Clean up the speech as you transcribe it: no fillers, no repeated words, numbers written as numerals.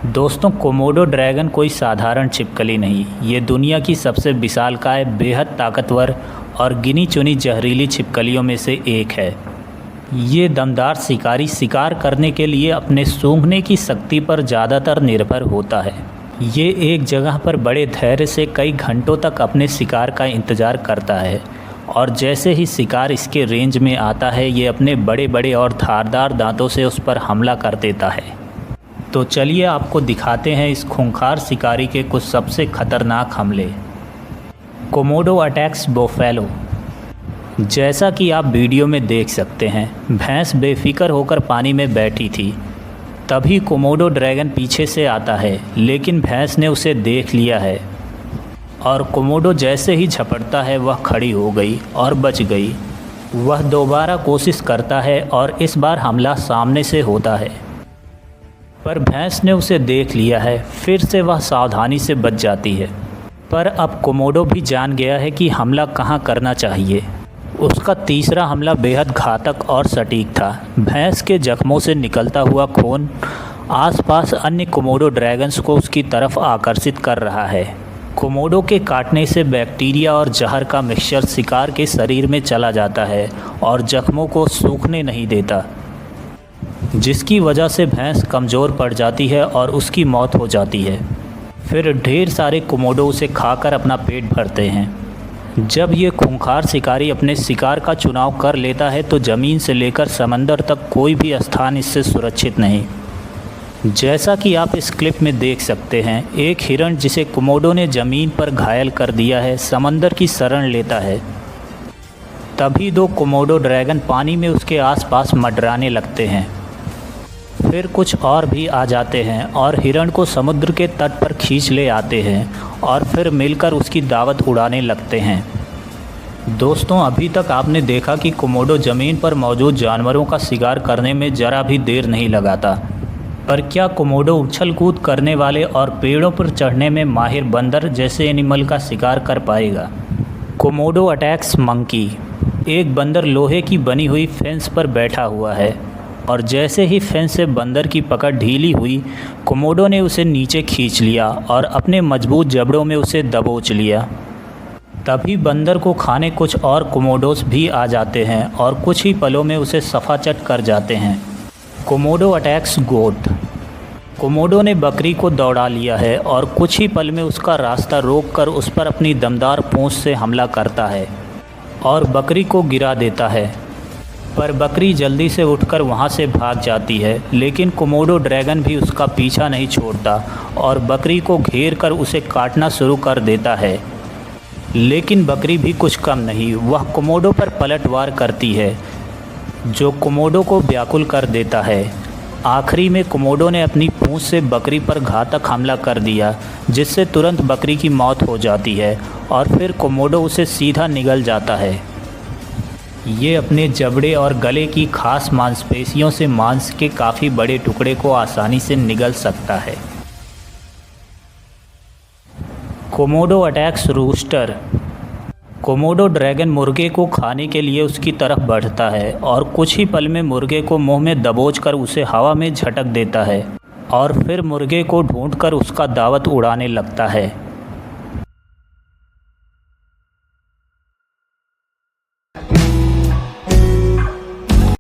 दोस्तों, Komodo dragon कोई साधारण छिपकली नहीं, ये दुनिया की सबसे विशालकाय, बेहद ताकतवर और गिनी चुनी जहरीली छिपकलियों में से एक है। ये दमदार शिकारी शिकार करने के लिए अपने सूंघने की शक्ति पर ज़्यादातर निर्भर होता है। ये एक जगह पर बड़े धैर्य से कई घंटों तक अपने शिकार का इंतज़ार करता है और जैसे ही शिकार इसके रेंज में आता है, ये अपने बड़े बड़े और धारदार दांतों से उस पर हमला कर देता है। तो चलिए आपको दिखाते हैं इस खूंखार शिकारी के कुछ सबसे खतरनाक हमले। Komodo attacks buffalo. जैसा कि आप वीडियो में देख सकते हैं, भैंस बेफिक्र होकर पानी में बैठी थी। तभी कोमोडो ड्रैगन पीछे से आता है, लेकिन भैंस ने उसे देख लिया है और कोमोडो जैसे ही झपटता है वह खड़ी हो गई और बच गई। वह दोबारा कोशिश करता है और इस बार हमला सामने से होता है, पर भैंस ने उसे देख लिया है। फिर से वह सावधानी से बच जाती है, पर अब कोमोडो भी जान गया है कि हमला कहाँ करना चाहिए। उसका तीसरा हमला बेहद घातक और सटीक था। भैंस के जख्मों से निकलता हुआ खून आसपास अन्य कोमोडो ड्रैगन्स को उसकी तरफ आकर्षित कर रहा है। कोमोडो के काटने से बैक्टीरिया और जहर का मिक्सचर शिकार के शरीर में चला जाता है और जख्मों को सूखने नहीं देता, जिसकी वजह से भैंस कमज़ोर पड़ जाती है और उसकी मौत हो जाती है। फिर ढेर सारे कोमोडो उसे खाकर अपना पेट भरते हैं। जब ये खूंखार शिकारी अपने शिकार का चुनाव कर लेता है तो ज़मीन से लेकर समंदर तक कोई भी स्थान इससे सुरक्षित नहीं। जैसा कि आप इस क्लिप में देख सकते हैं, एक हिरण जिसे कोमोडो ने ज़मीन पर घायल कर दिया है, समंदर की शरण लेता है। तभी दो कोमोडो ड्रैगन पानी में उसके आसपास मंडराने लगते हैं। फिर कुछ और भी आ जाते हैं और हिरण को समुद्र के तट पर खींच ले आते हैं और फिर मिलकर उसकी दावत उड़ाने लगते हैं। दोस्तों, अभी तक आपने देखा कि कोमोडो ज़मीन पर मौजूद जानवरों का शिकार करने में ज़रा भी देर नहीं लगाता, पर क्या कोमोडो उछल कूद करने वाले और पेड़ों पर चढ़ने में माहिर बंदर जैसे एनिमल का शिकार कर पाएगा? Komodo attacks monkey. एक बंदर लोहे की बनी हुई फेंस पर बैठा हुआ है और जैसे ही फेंस से बंदर की पकड़ ढीली हुई, कोमोडो ने उसे नीचे खींच लिया और अपने मजबूत जबड़ों में उसे दबोच लिया। तभी बंदर को खाने कुछ और कोमोडोस भी आ जाते हैं और कुछ ही पलों में उसे सफाचट कर जाते हैं। कोमोडो अटैक्स गोट। कोमोडो ने बकरी को दौड़ा लिया है और कुछ ही पल में उसका रास्ता रोककर उस पर अपनी दमदार पूंछ से हमला करता है और बकरी को गिरा देता है। पर बकरी जल्दी से उठकर वहां से भाग जाती है, लेकिन कोमोडो ड्रैगन भी उसका पीछा नहीं छोड़ता और बकरी को घेर कर उसे काटना शुरू कर देता है। लेकिन बकरी भी कुछ कम नहीं, वह कोमोडो पर पलटवार करती है, जो कोमोडो को व्याकुल कर देता है। आखिरी में कोमोडो ने अपनी पूंछ से बकरी पर घातक हमला कर दिया, जिससे तुरंत बकरी की मौत हो जाती है और फिर कोमोडो उसे सीधा निगल जाता है। ये अपने जबड़े और गले की खास मांसपेशियों से मांस के काफ़ी बड़े टुकड़े को आसानी से निगल सकता है। Komodo attacks rooster. Komodo dragon मुर्गे को खाने के लिए उसकी तरफ बढ़ता है और कुछ ही पल में मुर्गे को मुंह में दबोचकर उसे हवा में झटक देता है और फिर मुर्गे को ढूंढकर उसका दावत उड़ाने लगता है।